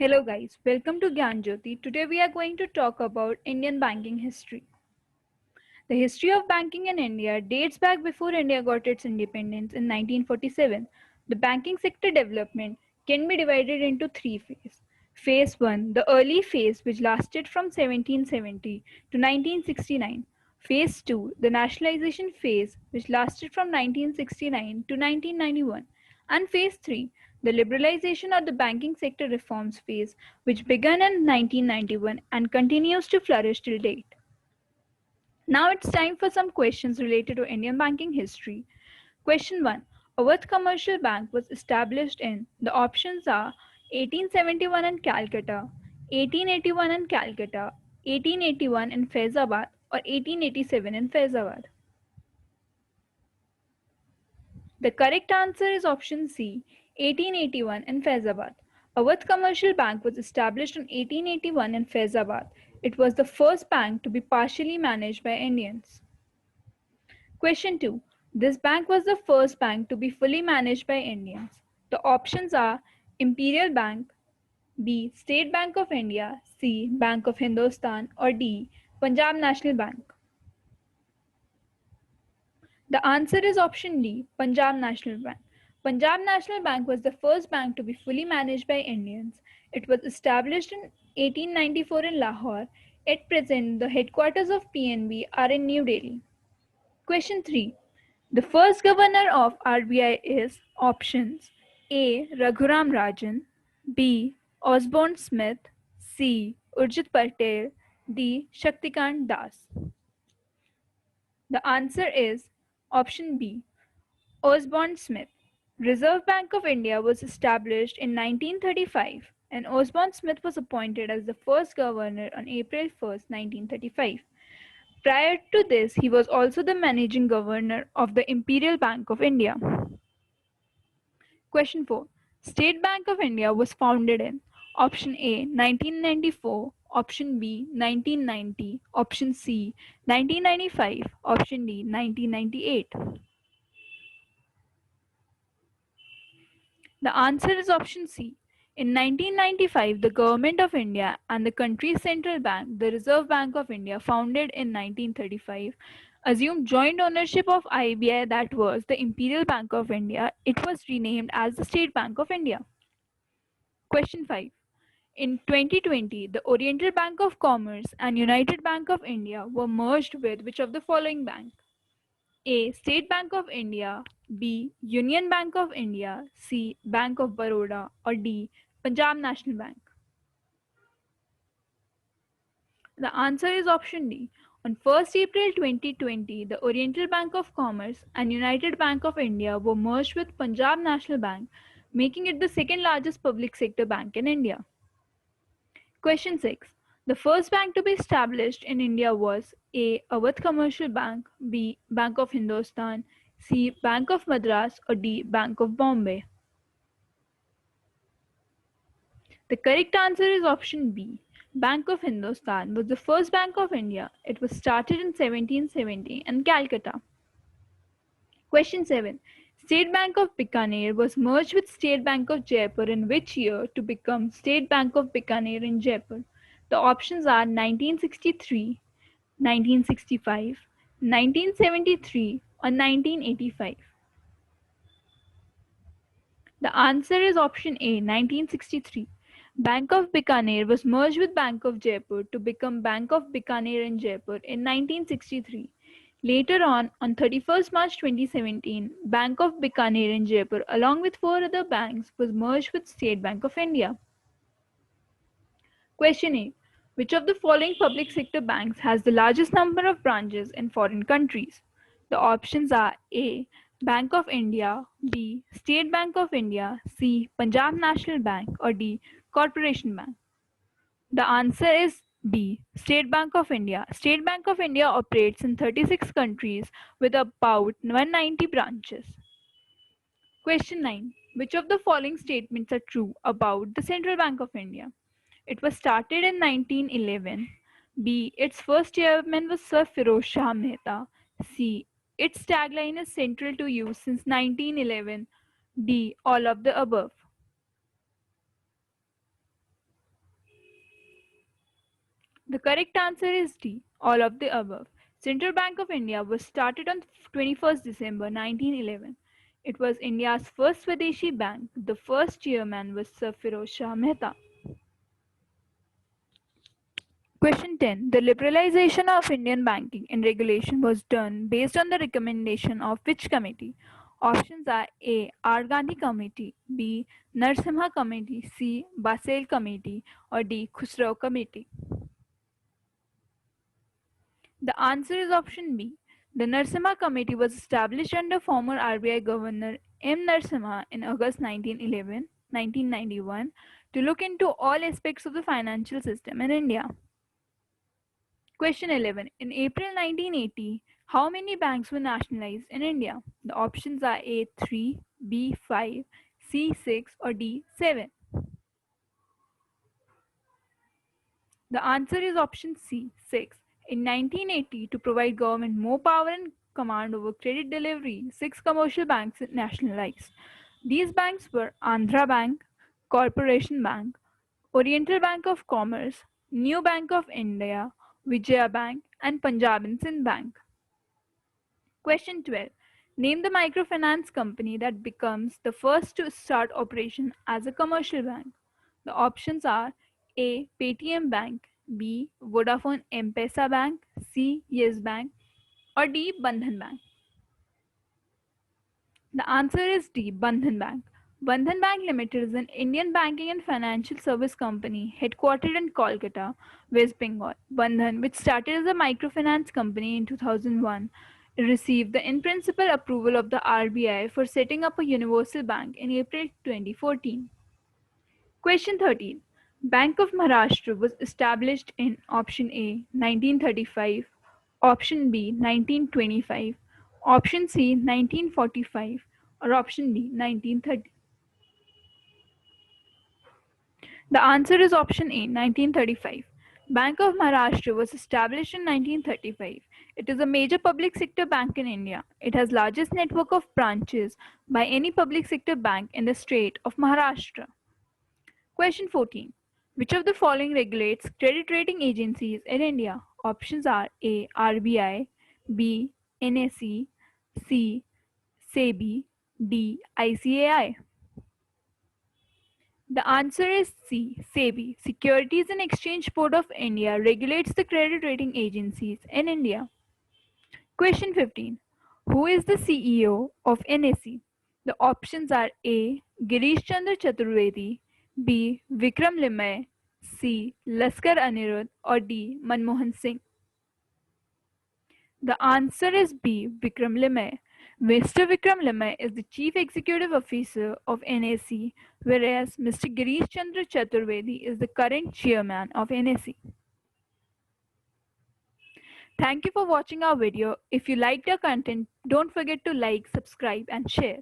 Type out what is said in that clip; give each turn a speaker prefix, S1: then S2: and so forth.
S1: Hello guys, welcome to Gyan Jyoti. Today we are going to talk about Indian banking history. The history of banking in India dates back before India got its independence in 1947. The banking sector development can be divided into three phases. Phase 1, the early phase which lasted from 1770 to 1969. Phase 2, the nationalization phase which lasted from 1969 to 1991. And Phase 3, the liberalization of the banking sector reforms phase which began in 1991 and continues to flourish till date. Now it's time for some questions related to Indian banking history. Question 1. Awadh Commercial Bank was established in, the options are 1871 in Calcutta, 1881 in Calcutta, 1881 in Faizabad, or 1887 in Faizabad. The correct answer is option C, 1881 in Faizabad. Awadh Commercial Bank was established in 1881 in Faizabad. It was the first bank to be partially managed by Indians. Question 2. This bank was the first bank to be fully managed by Indians. The options are Imperial Bank, B. State Bank of India, C. Bank of Hindustan, or D. Punjab National Bank. The answer is option D. Punjab National Bank. Punjab National Bank was the first bank to be fully managed by Indians. It was established in 1894 in Lahore. At present, the headquarters of PNB are in New Delhi. Question 3. The first governor of RBI is options A. Raghuram Rajan, B. Osborne Smith, C. Urjit Patel, D. Shaktikant Das. The answer is option B. Osborne Smith. Reserve Bank of India was established in 1935 and Osborne Smith was appointed as the first governor on April 1, 1935. Prior to this, he was also the managing governor of the Imperial Bank of India. Question 4. State Bank of India was founded in option A 1994, option B 1990, option C 1995, option D 1998. The answer is option C. In 1995, the Government of India and the country's central bank, the Reserve Bank of India, founded in 1935, assumed joint ownership of IBI, that was the Imperial Bank of India. It was renamed as the State Bank of India. Question 5. In 2020, the Oriental Bank of Commerce and United Bank of India were merged with which of the following bank? A. State Bank of India, B. Union Bank of India, C. Bank of Baroda, or D. Punjab National Bank. The answer is option D. On 1st April 2020, the Oriental Bank of Commerce and United Bank of India were merged with Punjab National Bank, making it the second largest public sector bank in India. Question 6. The first bank to be established in India was A. Awadh Commercial Bank, B. Bank of Hindustan, C. Bank of Madras, or D. Bank of Bombay. The correct answer is option B. Bank of Hindustan was the first Bank of India. It was started in 1770 in Calcutta. Question 7. State Bank of Bikaner was merged with State Bank of Jaipur in which year to become State Bank of Bikaner in Jaipur? The options are 1963, 1965, 1973, or 1985. The answer is option A, 1963. Bank of Bikaner was merged with Bank of Jaipur to become Bank of Bikaner in Jaipur in 1963. Later on 31st March 2017, Bank of Bikaner in Jaipur along with four other banks was merged with State Bank of India. Question 8. Which of the following public sector banks has the largest number of branches in foreign countries? The options are A. Bank of India, B. State Bank of India, C. Punjab National Bank, or D. Corporation Bank. The answer is B. State Bank of India. State Bank of India operates in 36 countries with about 190 branches. Question 9. Which of the following statements are true about the Central Bank of India? It was started in 1911. B. Its first chairman was Sir Firoz Shah Mehta. C. Its tagline is central to use since 1911. D. All of the above. The correct answer is D, all of the above. Central Bank of India was started on 21st December 1911. It was India's first Swadeshi bank. The first chairman was Sir Firoz Shah Mehta. Question 10. The liberalization of Indian banking and regulation was done based on the recommendation of which committee? Options are A. R. Gandhi Committee, B. Narasimha Committee, C. Basel Committee, or D. Khusrau Committee. The answer is option B. The Narasimha Committee was established under former RBI Governor M. Narasimha in August 1991 to look into all aspects of the financial system in India. Question 11. In April 1980, how many banks were nationalized in India? The options are A 3, B 5, C 6, or D 7. The answer is option C 6. In 1980, to provide government more power and command over credit delivery, 6 commercial banks were nationalized. These banks were Andhra Bank, Corporation Bank, Oriental Bank of Commerce, New Bank of India, Vijaya Bank, and Punjab and Sindh Bank. Question 12. Name the microfinance company that becomes the first to start operation as a commercial bank. The options are A. Paytm Bank, B. Vodafone M-Pesa Bank, C. Yes Bank, or D. Bandhan Bank. The answer is D. Bandhan Bank. Bandhan Bank Limited is an Indian banking and financial service company headquartered in Kolkata, West Bengal. Bandhan, which started as a microfinance company in 2001, received the in-principle approval of the RBI for setting up a universal bank in April 2014. Question 13. Bank of Maharashtra was established in option A 1935, option B 1925, option C 1945, or option D 1930. The answer is option A 1935. Bank of Maharashtra was established in 1935. It is a major public sector bank in India. It has largest network of branches by any public sector bank in the state of Maharashtra. Question 14. Which of the following regulates credit rating agencies in India? Options are A. RBI, B. NSE, C. SEBI, D. ICAI. The answer is C. SEBI. Securities and Exchange Board of India regulates the credit rating agencies in India. Question 15. Who is the CEO of NSE? The options are A. Girish Chandra Chaturvedi, B. Vikram Limay, C. Laskar Anirudh, or D. Manmohan Singh. The answer is B. Vikram Limay. Mr. Vikram Limay is the Chief Executive Officer of NSE, whereas Mr. Girish Chandra Chaturvedi is the current chairman of NSE. Thank you for watching our video. If you liked our content, don't forget to like, subscribe, and share.